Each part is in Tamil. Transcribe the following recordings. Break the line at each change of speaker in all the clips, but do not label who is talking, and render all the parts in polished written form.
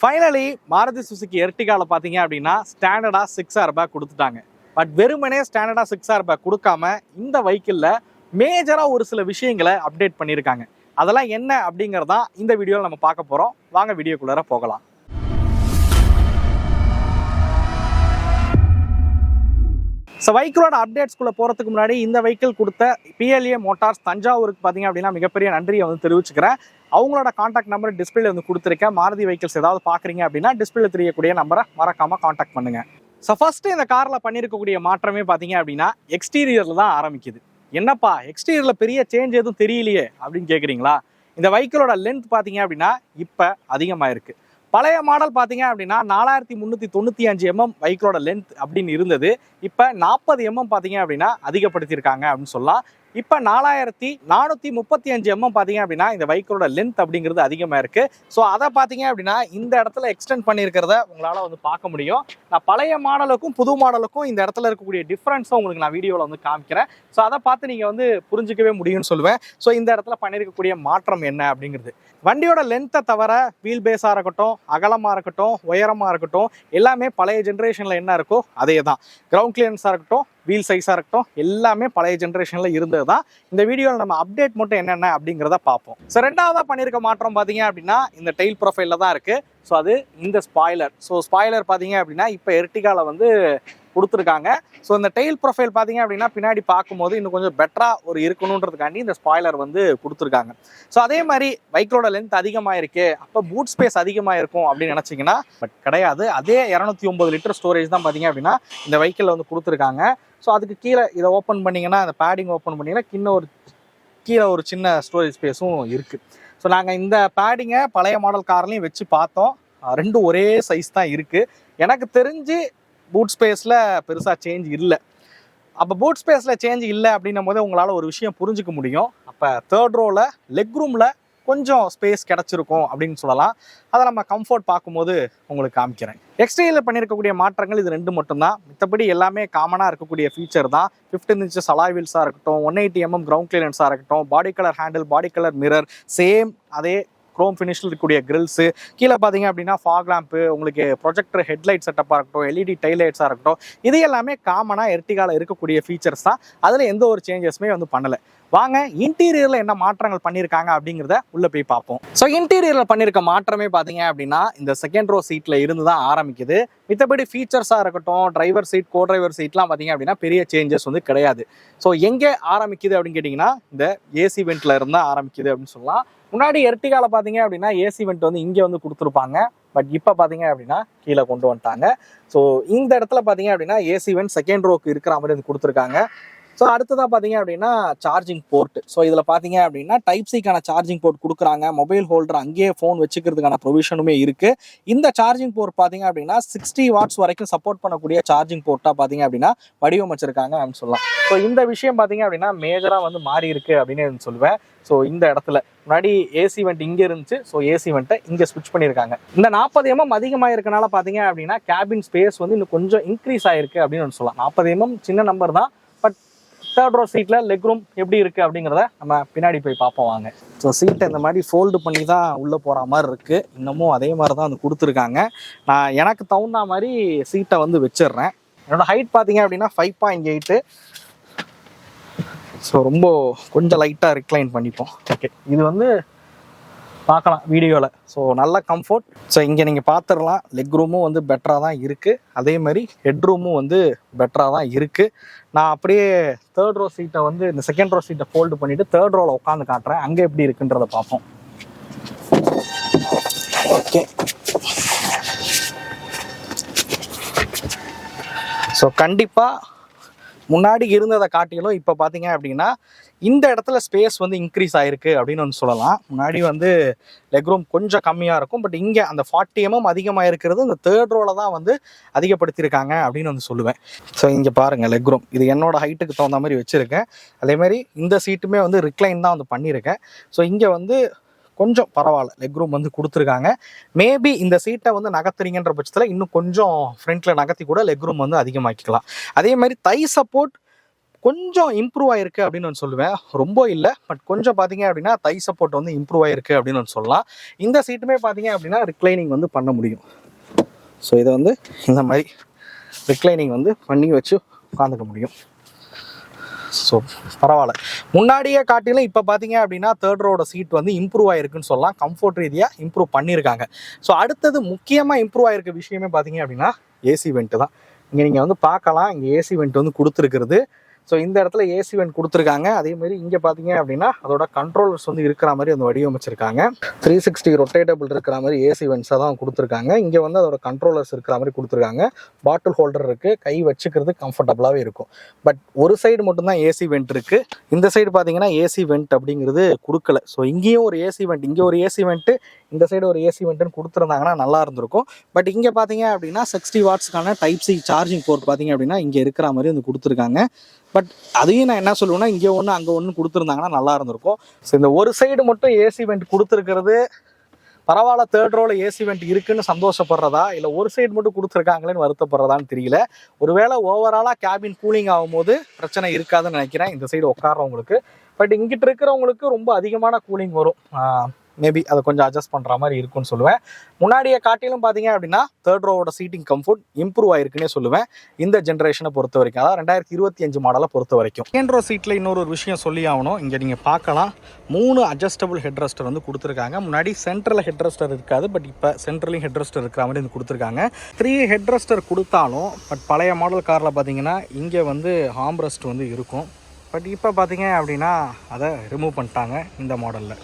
ஃபைனலி மாருதி சுசுகி எர்டிகால பார்த்தீங்க அப்படின்னா ஸ்டாண்டர்டாக 6 ஏர்பேக் கொடுத்துட்டாங்க. பட் வெறுமனே ஸ்டாண்டர்டாக 6 ஏர்பேக் கொடுக்காம இந்த வெஹிக்கிளில் மேஜராக ஒரு சில விஷயங்களை அப்டேட் பண்ணியிருக்காங்க. அதெல்லாம் என்ன அப்படிங்கிறதான் இந்த வீடியோவில் நம்ம பார்க்க போகிறோம். வாங்க வீடியோக்குள்ளார போகலாம். ஸோ வெஹிக்கிளோட அப்டேட்ஸ்குள்ளே போகிறதுக்கு முன்னாடி இந்த வெஹிக்கிள் கொடுத்த PLA மோட்டார்ஸ் தஞ்சாவூருக்கு பார்த்தீங்க அப்படின்னா மிகப்பெரிய நன்றியை தெரிவிச்சுக்கிறேன். அவங்களோட காண்டாக்ட் நம்பர் டிஸ்பிளே கொடுத்துருக்கேன். மாருதி வெஹிக்கிள்ஸ் ஏதாவது பார்க்குறீங்க அப்படின்னா டிஸ்பிளே தெரியக்கூடிய நம்பரை மறக்காமல் காண்டாக்ட் பண்ணுங்கள். ஸோ ஃபஸ்ட்டு இந்த காரில் பண்ணியிருக்கக்கூடிய மாற்றமே பார்த்தீங்க அப்படின்னா எக்ஸ்டீரியரில் தான் ஆரம்பிக்குது. என்னப்பா எக்ஸ்டீரியரில் பெரிய சேஞ்ச் எதுவும் தெரியலையே அப்படின்னு கேட்குறீங்களா? இந்த வெஹிக்கிளோட லென்த் பார்த்தீங்க அப்படின்னா இப்போ அதிகமாக இருக்குது. பழைய மாடல் பார்த்தீங்க அப்படின்னா 4395 mm வெஹிக்கிளோட லென்த் அப்படின்னு இருந்தது. இப்போ 40 mm பார்த்தீங்க அப்படின்னா அதிகப்படுத்தியிருக்காங்க அப்படின்னு சொல்லலாம். இப்போ 4435 mm பார்த்தீங்க அப்படின்னா இந்த வெஹிக்கிளோட லென்த் அப்படிங்கிறது அதிகமாக இருக்குது. ஸோ அதை பார்த்தீங்க அப்படின்னா இந்த இடத்துல எக்ஸ்டெண்ட் பண்ணியிருக்கிறத உங்களால் பார்க்க முடியும். நான் பழைய மாடலுக்கும் புது மாடலுக்கும் இந்த இடத்துல இருக்கக்கூடிய டிஃப்ரென்ஸும் உங்களுக்கு நான் வீடியோவில் காமிக்கிறேன். ஸோ அதை பார்த்து நீங்கள் புரிஞ்சிக்கவே முடியும்னு சொல்லுவேன். ஸோ இந்த இடத்துல பண்ணியிருக்கக்கூடிய மாற்றம் என்ன அப்படிங்கிறது, வண்டியோட லென்த்தை தவிர வீல் பேஸாக இருக்கட்டும், அகலமாக இருக்கட்டும், உயரமாக இருக்கட்டும், எல்லாமே பழைய ஜென்ரேஷனில் என்ன இருக்கோ அதே தான். கிரவுண்ட் கிளியரன்ஸாக இருக்கட்டும், வீல் சைஸாக இருக்கட்டும், எல்லாமே பழைய ஜென்ரேஷனில் இருந்தது தான். இந்த வீடியோவில் நம்ம அப்டேட் மட்டும் என்னென்ன அப்படிங்கிறத பார்ப்போம். ஸோ ரெண்டாவதாக பண்ணியிருக்க மாற்றம் பார்த்தீங்க அப்படின்னா இந்த டெயில் ப்ரொஃபைலில் தான் இருக்குது. ஸோ அது இந்த ஸ்பாய்லர். ஸோ ஸ்பாய்லர் பார்த்தீங்க அப்படின்னா இப்போ எர்டிகாவில் கொடுத்துருக்காங்க. ஸோ இந்த டெயில் ப்ரொஃபைல் பார்த்தீங்க அப்படின்னா பின்னாடி பார்க்கும்போது இன்னும் கொஞ்சம் பெட்டராக இருக்கணுன்றதுக்காண்டி இந்த ஸ்பாய்லர் கொடுத்துருக்காங்க. ஸோ அதே மாதிரி பைக்கோட லென்த் அதிகமாக இருக்கு, அப்போ பூட் ஸ்பேஸ் அதிகமாக இருக்கும் அப்படின்னு நினச்சிங்கன்னா பட் கிடையாது. அதே 209 லிட்டர் ஸ்டோரேஜ் தான் பார்த்தீங்க அப்படின்னா இந்த வெஹிக்கிளில் கொடுத்துருக்காங்க. ஸோ அதுக்கு கீழே இதை ஓப்பன் பண்ணிங்கன்னா, அந்த பேடிங் ஓப்பன் பண்ணிங்கன்னா கீழே ஒரு சின்ன ஸ்டோரேஜ் ஸ்பேஸும் இருக்குது. ஸோ நாங்கள் இந்த பேடிங்கை பழைய மாடல் கார்லையும் வச்சு பார்த்தோம். ரெண்டும் ஒரே சைஸ் தான் இருக்குது. எனக்கு தெரிஞ்சு பூட் ஸ்பேஸில் பெருசாக சேஞ்ச் இல்லை. அப்போ பூட் ஸ்பேஸில் சேஞ்ச் இல்லை அப்படின்னும் போது உங்களால் ஒரு விஷயம் புரிஞ்சிக்க முடியும். அப்போ தேர்ட் ரோவில் லெக் ரூமில் கொஞ்சம் ஸ்பேஸ் கிடச்சிருக்கும் அப்படின்னு சொல்லலாம். அதை நம்ம கம்ஃபர்ட் பார்க்கும்போது உங்களுக்கு காமிக்கிறேன். எக்ஸ்டீரியரில் பண்ணியிருக்கக்கூடிய மாற்றங்கள் இது ரெண்டு மட்டும்தான். மற்றபடி எல்லாமே காமனாக இருக்கக்கூடிய ஃபீச்சர் தான். 15 inches அலாய் வீல்ஸாக இருக்கட்டும், 180 mm கிரவுண்ட் கிளியரன்ஸாக இருக்கட்டும், பாடி கலர் ஹேண்டில், பாடி கலர் மிரர், சேம் அதே க்ரோம் ஃபினிஷில் இருக்கக்கூடிய கிரில்ஸு, கீழே பார்த்தீங்க அப்படின்னா ஃபாக் லேம்ப்பு, உங்களுக்கு ப்ரொஜெக்டர் ஹெட்லைட் செட்டப்பாக இருக்கட்டும், LED டைல் லைட்ஸாக இருக்கட்டும், இது எல்லாமே காமனாக எர்டிகாவில் இருக்கக்கூடிய ஃபீச்சர்ஸ் தான். அதில் எந்த ஒரு சேஞ்சஸுமே பண்ணலை. வாங்க இன்டீரியரில் என்ன மாற்றங்கள் பண்ணியிருக்காங்க அப்படிங்கிறத உள்ளே போய் பார்ப்போம். ஸோ இன்டீரியரில் பண்ணியிருக்க மாற்றமே பார்த்தீங்க அப்படின்னா இந்த செகண்ட் ரோ சீட்டில் இருந்து தான் ஆரம்பிக்குது. மித்தபடி ஃபீச்சர்ஸாக இருக்கட்டும், டிரைவர் சீட், கோ டிரைவர் சீட்லாம் பார்த்தீங்க அப்படின்னா பெரிய சேஞ்சஸ் கிடையாது. ஸோ எங்கே ஆரம்பிக்குது அப்படின்னு கேட்டிங்கன்னா இந்த ஏசி வெண்ட்டில் இருந்தால் ஆரம்பிக்குது அப்படின்னு சொல்லலாம். முன்னாடி எர்டிகால பார்த்தீங்க அப்படின்னா ஏசி வெண்ட் இங்கே கொடுத்துருப்பாங்க. பட் இப்போ பார்த்தீங்க அப்படின்னா கீழே கொண்டு வந்துட்டாங்க. ஸோ இந்த இடத்துல பார்த்தீங்க அப்படின்னா ஏசி வெண்ட் செகண்ட் ரோக்கு இருக்கிற மாதிரி கொடுத்துருக்காங்க. ஸோ அடுத்ததாக பார்த்தீங்க அப்படின்னா சார்ஜிங் போர்ட். ஸோ இதில் பார்த்தீங்க அப்படின்னா டைப் சிக்கான சார்ஜிங் போர்ட் கொடுக்குறாங்க. மொபைல் ஹோல்டர் அங்கேயே ஃபோன் வச்சுக்கிறதுக்கான ப்ரொவிஷனுமே இருக்குது. இந்த சார்ஜிங் போர்ட் பார்த்தீங்க அப்படின்னா 60 watts வரைக்கும் சப்போர்ட் பண்ணக்கூடிய சார்ஜிங் போர்ட்டாக பார்த்தீங்க அப்படின்னா வடிவமைச்சிருக்காங்க அப்படின்னு சொல்லலாம். ஸோ இந்த விஷயம் பார்த்தீங்க அப்படின்னா மேஜராக மாறி இருக்கு அப்படின்னு சொல்லுவேன். ஸோ இந்த இடத்துல முன்னாடி ஏசி வெண்ட் இங்கே இருந்துச்சு. ஸோ ஏசி வெண்ட்டை இங்கே ஸ்விட்ச் பண்ணியிருக்காங்க. இந்த 40 mm அதிகமாக இருக்கனால பார்த்தீங்க அப்படின்னா கேபின் ஸ்பேஸ் இன்னும் கொஞ்சம் இன்க்ரீஸ் ஆகிருக்கு அப்படின்னு சொல்லலாம். 40 mm சின்ன நம்பர் தான். பட் தேர்ட் ரோ சீட்டில் லெக் ரூம் எப்படி இருக்குது அப்படிங்கிறத நம்ம பின்னாடி போய் பார்ப்போம் வாங்க. ஸோ சீட்டை இந்த மாதிரி ஃபோல்டு பண்ணி தான் உள்ளே போகிற மாதிரி இருக்குது. இன்னமும் அதே மாதிரி தான் கொடுத்துருக்காங்க. நான் எனக்கு தகுந்த மாதிரி சீட்டை வச்சிடுறேன். என்னோடய ஹைட் பார்த்தீங்க அப்படின்னா 5.8. ஸோ ரொம்ப கொஞ்சம் லைட்டாக ரிக்ளைன் பண்ணிப்போம். ஓகே, இது பார்க்கலாம் வீடியோவில். ஸோ நல்ல கம்ஃபர்ட். ஸோ இங்கே நீங்கள் பார்த்துடலாம் லெக் ரூமும் பெட்டராக தான் இருக்குது. அதே மாதிரி ஹெட் ரூமும் பெட்டராக தான் இருக்குது. நான் அப்படியே தேர்ட் ரோ சீட்டை இந்த செகண்ட் ரோ சீட்டை ஃபோல்டு பண்ணிவிட்டு தேர்ட் ரோவில் உட்காந்து காட்டுறேன். அங்கே எப்படி இருக்குன்றதை பார்ப்போம். ஓகே, ஸோ கண்டிப்பாக முன்னாடி இருந்ததை காட்டிலும் இப்போ பார்த்தீங்க அப்படின்னா இந்த இடத்துல ஸ்பேஸ் இன்க்ரீஸ் ஆகிருக்கு அப்படின்னு சொல்லலாம். முன்னாடி லெக் ரூம் கொஞ்சம் கம்மியாக இருக்கும். பட் இங்கே அந்த 40 mm அதிகமாக இருக்கிறது இந்த தேர்ட் ரோவில் தான் அதிகப்படுத்தியிருக்காங்க அப்படின்னு சொல்லுவேன். ஸோ இங்கே பாருங்கள் லெக் ரூம் இது என்னோட ஹைட்டுக்கு தகுந்த மாதிரி வச்சுருக்கேன். அதேமாதிரி இந்த சீட்டுமே ரிக்ளைன் தான் பண்ணியிருக்கேன். ஸோ இங்கே கொஞ்சம் பரவாயில்ல லெக் ரூம் கொடுத்துருக்காங்க. மேபி இந்த சீட்டை நகர்த்துறீங்கன்ற பட்சத்தில் இன்னும் கொஞ்சம் ஃப்ரண்ட்டில் நகர்த்தி கூட லெக் ரூம் அதிகமாக்கிக்கலாம். அதே மாதிரி தை சப்போர்ட் கொஞ்சம் இம்ப்ரூவ் ஆயிருக்கு அப்படின்னு நான் சொல்லுவேன். ரொம்ப இல்லை, பட் கொஞ்சம் பார்த்தீங்க அப்படின்னா தை சப்போர்ட் வந்து இம்ப்ரூவ் ஆயிருக்கு அப்படின்னு நான் சொல்லலாம். இந்த சீட்டுமே பார்த்தீங்க அப்படின்னா ரிக்ளைனிங் வந்து பண்ண முடியும். ஸோ இதை வந்து இந்த மாதிரி ரிக்ளைனிங் வந்து பண்ணி வச்சு உட்காந்துக்க முடியும். ஸோ பரவாயில்ல, முன்னாடியே காட்டிலும் இப்போ பார்த்தீங்க அப்படின்னா தேர்ட் ரோட சீட் வந்து இம்ப்ரூவ் ஆயிருக்குன்னு சொல்லலாம். கம்ஃபர்ட் ரீதியாக இம்ப்ரூவ் பண்ணியிருக்காங்க. ஸோ அடுத்தது முக்கியமாக இம்ப்ரூவ் ஆயிருக்க விஷயமே பார்த்தீங்க அப்படின்னா ஏசி வெண்ட்டு தான். இங்கே நீங்கள் வந்து பார்க்கலாம், இங்கே ஏசி வெண்ட் வந்து கொடுத்துருக்குறது. ஸோ இந்த இடத்துல ஏசி வெண்ட் கொடுத்துருக்காங்க. அதேமாதிரி இங்கே பார்த்தீங்க அப்படின்னா அதோட கண்ட்ரோலர்ஸ் வந்து இருக்கிற மாதிரி வந்து வடிவமைச்சிருக்காங்க. 360 ரொட்டேட்டபிள் இருக்கிற மாதிரி ஏசி வெண்ட்ஸாக தான் கொடுத்துருக்காங்க. இங்கே வந்து அதோட கண்ட்ரோலர்ஸ் இருக்கிற மாதிரி கொடுத்துருக்காங்க. பாட்டில் ஹோல்டர் இருக்குது, கை வச்சுக்கிறது கம்ஃபர்டபுளாகவே இருக்கும். பட் ஒரு சைடு மட்டும்தான் ஏசி வெண்ட் இருக்குது. இந்த சைடு பார்த்தீங்கன்னா ஏசி வெண்ட் அப்படிங்கிறது கொடுக்கல. ஸோ இங்கேயும் ஒரு ஏசி வெண்ட், இங்கே ஒரு ஏசி வெண்ட்டு, இந்த சைடு ஒரு ஏசி வெண்ட்டுன்னு கொடுத்துருந்தாங்கன்னா நல்லா இருந்திருக்கும். பட் இங்கே பார்த்தீங்க அப்படின்னா 60 வாட்ஸ்க்கான டைப் சி சார்ஜிங் போர்ட் பார்த்தீங்க அப்படின்னா இங்கே இருக்கிற மாதிரி வந்து கொடுத்துருக்காங்க. பட் அதையும் நான் என்ன சொல்லுவேன்னா இங்கே ஒன்று அங்கே ஒன்று கொடுத்துருந்தாங்கன்னா நல்லா இருந்திருக்கும். ஸோ இந்த ஒரு சைடு மட்டும் ஏசி வெண்ட் கொடுத்துருக்கிறது பரவாயில்ல, தேர்ட் ரோல ஏசி வெண்ட் இருக்குன்னு சந்தோஷப்படுறதா இல்லை ஒரு சைடு மட்டும் கொடுத்துருக்காங்களேன்னு வருத்தப்படுறதான்னு தெரியல. ஒருவேளை ஓவராலாக கேபின் கூலிங் ஆகும்போது பிரச்சனை இருக்காதுன்னு நினைக்கிறேன் இந்த சைடு உட்காரவங்களுக்கு. பட் இங்கிட்ட இருக்கிறவங்களுக்கு ரொம்ப அதிகமான கூலிங் வரும். மேபி அதை கொஞ்சம் அட்ஜஸ்ட் பண்ணுற மாதிரி இருக்குன்னு சொல்லுவேன். முன்னாடியே காட்டிலும் பார்த்தீங்க அப்படின்னா தேர்ட் ரோவோட சீட்டிங் கம்ஃபர்ட் இம்ப்ரூவ் ஆயிருக்குன்னே சொல்லுவேன் இந்த ஜென்ரேஷனை பொறுத்த வரைக்கும், அதாவது 2025 மாடலை பொறுத்த வரைக்கும். செகண்ட் ரோ சீட்டில் இன்னொரு விஷயம் சொல்லி ஆகணும். இங்கே நீங்கள் பார்க்கலாம் 3 அட்ஜஸ்டபிள் ஹெட் ரெஸ்டர் வந்து கொடுத்துருக்காங்க. முன்னாடி சென்ட்ரலில் ஹெட் ரெஸ்டர் இருக்காது, பட் இப்போ சென்ட்ரலையும் ஹெட் ரெஸ்டர் இருக்கிற மாதிரி வந்து கொடுத்துருக்காங்க. 3 ஹெட் ரெஸ்டர் கொடுத்தாலும் பட் பழைய மாடல் காரில் பார்த்தீங்கன்னா இங்கே வந்து ஹார்ம் ரெஸ்ட் வந்து இருக்கும். பட் இப்போ பார்த்தீங்க அப்படின்னா அதை ரிமூவ் பண்ணிட்டாங்க இந்த மாடலில்.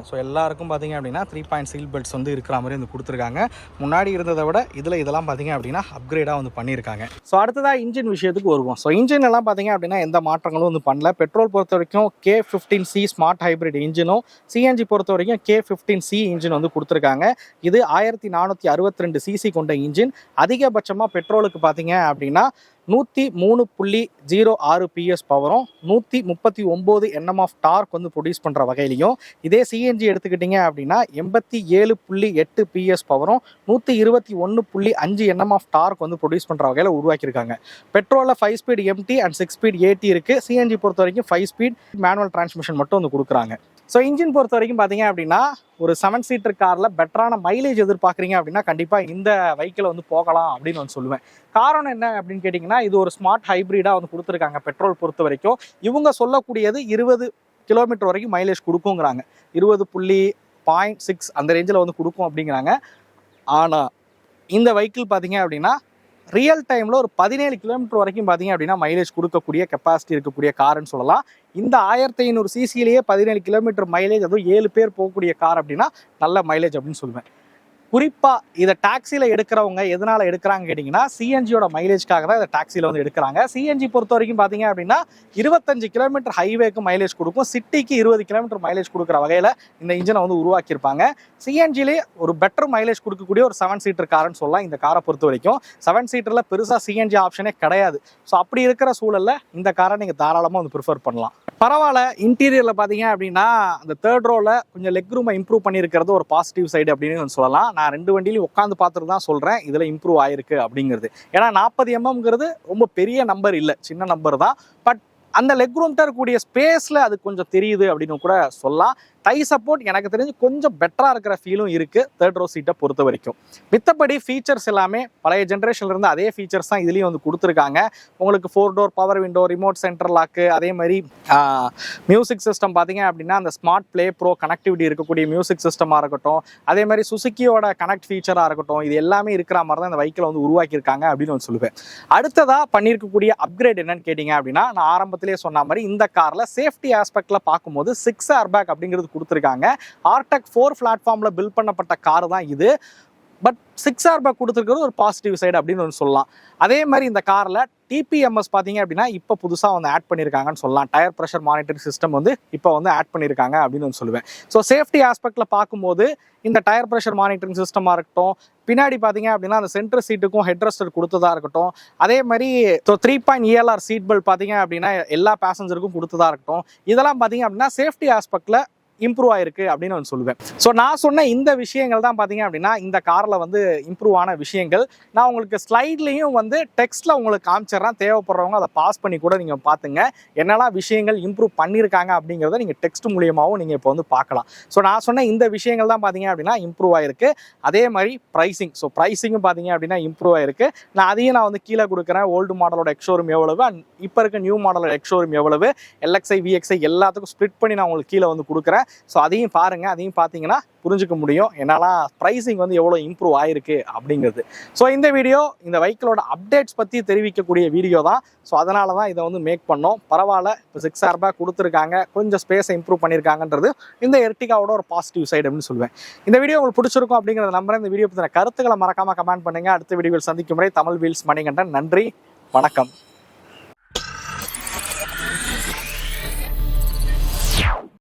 ஸோ எல்லாருக்கும் பார்த்தீங்க அப்படின்னா 3 சீல் பெல்ட்ஸ் வந்து இருக்கிற மாதிரி வந்து கொடுத்துருக்காங்க. முன்னாடி இருந்ததை விட இதெல்லாம் பார்த்தீங்க அப்படின்னா அப்கிரேடாக வந்து பண்ணியிருக்காங்க. ஸோ அடுத்ததாக இன்ஜின் விஷயத்துக்கு வருவோம். ஸோ இன்ஜின் எல்லாம் பார்த்தீங்க அப்படின்னா எந்த மாற்றங்களும் வந்து பண்ணல. பெட்ரோல் பொறுத்த வரைக்கும் K15C ஸ்மார்ட் ஹைப்ரிட் இன்ஜினும், சிஎன்ஜி பொறுத்த வரைக்கும் K15C இன்ஜின் வந்து கொடுத்துருக்காங்க. இது 1462 சிசி கொண்ட இன்ஜின். அதிகபட்சமாக பெட்ரோலுக்கு பார்த்தீங்க அப்படின்னா 103.06 PS பவரும் 139 Nm ஆஃப் டார்க் வந்து ப்ரொடியூஸ் பண்ணுற வகையிலையும், இதே சிஎன்ஜி எடுத்துக்கிட்டிங்க அப்படின்னா 87.8 PS பவரும் 121.5 Nm ஆஃப் டார்க் வந்து ப்ரொடியூஸ் பண்ணுற வகையில் உருவாக்கியிருக்காங்க. பெட்ரோலில் 5 ஸ்பீட் எம்டி அண்ட் 6 ஸ்பீட் ஏடி இருக்குது. சிஎன்ஜி பொறுத்த வரைக்கும் 5 ஸ்பீட் மேனுவல் டிரான்ஸ்மிஷன் மட்டும் வந்து கொடுக்குறாங்க. ஸோ இன்ஜின் பொறுத்த வரைக்கும் பார்த்தீங்க அப்படின்னா ஒரு 7 சீட்டர் காரில் பெட்டரான மைலேஜ் எதிர்பார்க்குறீங்க அப்படின்னா கண்டிப்பாக இந்த வெஹிக்கிளை வந்து போகலாம் அப்படின்னு வந்து சொல்லுவேன். காரணம் என்ன அப்படின்னு கேட்டிங்கன்னா இது ஒரு ஸ்மார்ட் ஹைப்ரிடாக வந்து கொடுத்துருக்காங்க. பெட்ரோல் பொறுத்த வரைக்கும் இவங்க சொல்லக்கூடியது 20 கிலோமீட்டர் வரைக்கும் மைலேஜ் கொடுக்குங்கிறாங்க. 20.6 அந்த ரேஞ்சில் வந்து கொடுக்கும் அப்படிங்கிறாங்க. ஆனால் இந்த வெஹிக்கிள் பார்த்தீங்க அப்படின்னா ரியல் டைமில் ஒரு 17 கிலோமீட்டர் வரைக்கும் பார்த்தீங்க அப்படின்னா மைலேஜ் கொடுக்கக்கூடிய கெப்பாசிட்டி இருக்கக்கூடிய காருன்னு சொல்லலாம். இந்த 1500 சிசிலேயே 17 கிலோமீட்டர் மைலேஜ், அதுவும் 7 பேர் போகக்கூடிய கார் அப்படின்னா நல்ல மைலேஜ் அப்படின்னு சொல்லுவேன். குறிப்பாக இதை டாக்ஸியில் எடுக்கிறவங்க எதனால் எடுக்கிறாங்க கேட்டிங்கன்னா சிஎன்ஜியோட மைலேஜ்க்காக தான் இதை டாக்ஸியில் வந்து எடுக்கிறாங்க. சிஎன்ஜி பொறுத்த வரைக்கும் பார்த்தீங்க அப்படின்னா 25 கிலோமீட்டர் ஹைவேக்கு மைலேஜ் கொடுக்கும், சிட்டிக்கு 20 கிலோமீட்டர் மைலேஜ் கொடுக்குற வகையில் இந்த இன்ஜினை வந்து உருவாக்கியிருப்பாங்க. சிஎன்ஜிலே ஒரு பெட்டர் மைலேஜ் கொடுக்கக்கூடிய ஒரு 7 சீட்டர் கார்னு சொல்லலாம் இந்த காரை பொறுத்த வரைக்கும். 7 சீட்டரில் பெருசாக சிஎன்ஜி ஆப்ஷனே கிடையாது. ஸோ அப்படி இருக்கிற சூழலில் இந்த காரை நீங்கள் தாராளமாக வந்து ப்ரிஃபர் பண்ணலாம். பரவாயில்ல, இன்டீரியரில் பார்த்தீங்க அப்படின்னா அந்த தேர்ட் ரோவில் கொஞ்சம் லெக் ரூமை இம்ப்ரூவ் பண்ணியிருக்கிறது ஒரு பாசிட்டிவ் சைடு அப்படின்னு சொல்லலாம். நான் 2 வண்டியிலையும் உட்காந்து பார்த்துட்டு தான் சொல்கிறேன் இதில் இம்ப்ரூவ் ஆயிருக்கு அப்படிங்கிறது. ஏன்னா 40 mmங்கிறது ரொம்ப பெரிய நம்பர் இல்லை, சின்ன நம்பர் தான். பட் அந்த லெக் ரூம்கிட்ட இருக்கக்கூடிய ஸ்பேஸில் அது கொஞ்சம் தெரியுது அப்படின்னு கூட சொல்லலாம். தை சப்போர்ட் எனக்கு தெரிஞ்சு கொஞ்சம் பெட்டராக இருக்கிற ஃபீலும் இருக்குது தேர்ட் ரோ சீட்டை பொறுத்த வரைக்கும். மித்தபடி ஃபீச்சர்ஸ் எல்லாமே பழைய ஜென்ரேஷன்லேருந்து அதே ஃபீச்சர்ஸ் தான் இதுலேயும் வந்து கொடுத்துருக்காங்க. உங்களுக்கு 4 door power window, remote centre lock, அதே மாதிரி மியூசிக் சிஸ்டம் பார்த்தீங்க அப்படின்னா அந்த ஸ்மார்ட் ப்ளே ப்ரோ கனெக்டிவிட்டி இருக்கக்கூடிய மியூசிக் சிஸ்டமாக இருக்கட்டும், அதே மாதிரி சுசுக்கியோட கனெக்ட் ஃபீச்சராக இருக்கட்டும், இது எல்லாமே இருக்கிற மாதிரி தான் இந்த வெஹிக்கிளை வந்து உருவாக்கியிருக்காங்க அப்படின்னு வந்து சொல்லுவேன். அடுத்ததாக பண்ணியிருக்கக்கூடிய அப்கிரேட் என்னன்னு கேட்டிங்க அப்படின்னா நான் ஆரம்பத்திலே சொன்ன மாதிரி இந்த காரில் சேஃப்டி ஆஸ்பெக்டில் பார்க்கும்போது 6 ஏர்பேக் அப்படிங்கிறது கொடுத்துருக்காங்க. ஆர்டெக் 4 பிளாட்ஃபார்ம்ல பில்ட் பண்ணப்பட்ட கார் தான் இது. பட் 6 ஏர்பேக் கொடுத்துருக்கிறது ஒரு பாசிட்டிவ் சைடு அப்படின்னு சொல்லலாம். அதே மாதிரி இந்த காரில் டிபிஎம்எஸ் பார்த்தீங்க அப்படின்னா இப்போ புதுசாக வந்து ஆட் பண்ணியிருக்காங்கன்னு சொல்லலாம். டயர் ப்ரெஷர் மானிட்டரிங் சிஸ்டம் வந்து இப்போ வந்து ஆட் பண்ணியிருக்காங்க அப்படின்னு சொல்லுவேன். ஸோ சேஃப்டி ஆஸ்பெக்டில் பார்க்கும்போது இந்த டயர் ப்ரெஷர் மானிட்டரிங் சிஸ்டமாக இருக்கட்டும், பின்னாடி பார்த்தீங்க அப்படின்னா அந்த சென்டர் சீட்டுக்கும் ஹெட் ரெஸ்டர் கொடுத்ததா இருக்கட்டும், அதே மாதிரி 3 ELR சீட் பெல்ட் பார்த்தீங்க அப்படின்னா எல்லா பேசஞ்சருக்கும் கொடுத்ததா இருக்கட்டும், இதெல்லாம் பார்த்தீங்க அப்படின்னா சேஃப்டி ஆஸ்பெக்டில் இம்ப்ரூவ் ஆயிருக்கு அப்படின்னு நான் சொல்லுவேன். ஸோ நான் சொன்ன இந்த விஷயங்கள் தான் பார்த்தீங்க அப்படின்னா இந்த காரில் வந்து இம்ப்ரூவ் ஆன விஷயங்கள். நான் உங்களுக்கு ஸ்லைட்லேயும் வந்து டெக்ஸ்ட்டில் உங்களுக்கு காமிச்சிடுறேன். தேவைப்படுறவங்க அதை பாஸ் பண்ணி கூட நீங்கள் பார்த்துங்க. என்னெல்லாம் விஷயங்கள் இம்ப்ரூவ் பண்ணியிருக்காங்க அப்படிங்கிறத நீங்கள் டெக்ஸ்ட் மூலியமாகவும் நீங்கள் இப்போ வந்து பார்க்கலாம். ஸோ நான் சொன்ன இந்த விஷயங்கள் தான் பார்த்தீங்க அப்படின்னா இம்ப்ரூவ் ஆயிருக்கு. அதே மாதிரி ப்ரைஸிங். ஸோ ப்ரைஸிங்கும் பார்த்தீங்க அப்படின்னா இம்ப்ரூவ் ஆயிருக்கு. அதையும் நான் வந்து கீழே கொடுக்குறேன். ஓல்டு மாடலோட எக்ஸ்ஷோரூம் எவ்வளவு, அண்ட் இப்போ இருக்க நியூ மாடலோட எக்ஸ்ஷோரூம் எவ்வளவு, LXi VXi எல்லாத்துக்கும் ஸ்ப்ளிட் பண்ணி நான் உங்களுக்கு கீழே வந்து கொடுக்குறேன். ஸோ அதையும் பாருங்கள். அதையும் பார்த்தீங்கன்னா புரிஞ்சுக்க முடியும் என்னெல்லாம் ப்ரைஸிங் வந்து எவ்வளோ இம்ப்ரூவ் ஆயிருக்கு அப்படிங்கிறது. ஸோ இந்த வீடியோ இந்த வெஹிக்கிளோட அப்டேட்ஸ் பற்றி தெரிவிக்கக்கூடிய வீடியோ தான். ஸோ அதனால தான் இதை வந்து மேக் பண்ணோம். பரவாயில்ல, இப்போ 6 ஏர்பேக் கொடுத்துருக்காங்க, கொஞ்சம் ஸ்பேஸை இம்ப்ரூவ் பண்ணியிருக்காங்கன்றது இந்த எர்டிகாவோட ஒரு பாசிட்டிவ் சைடு அப்படின்னு சொல்லுவேன். இந்த வீடியோ உங்களுக்கு பிடிச்சிருக்கும் அப்படிங்கிறத நம்புறேன். இந்த வீடியோ பற்றின கருத்துக்களை மறக்காம கமெண்ட் பண்ணுங்க. அடுத்த வீடியோவில் சந்திக்கும் முறை தமிழ் வீல்ஸ் மணிகண்டன். நன்றி, வணக்கம்.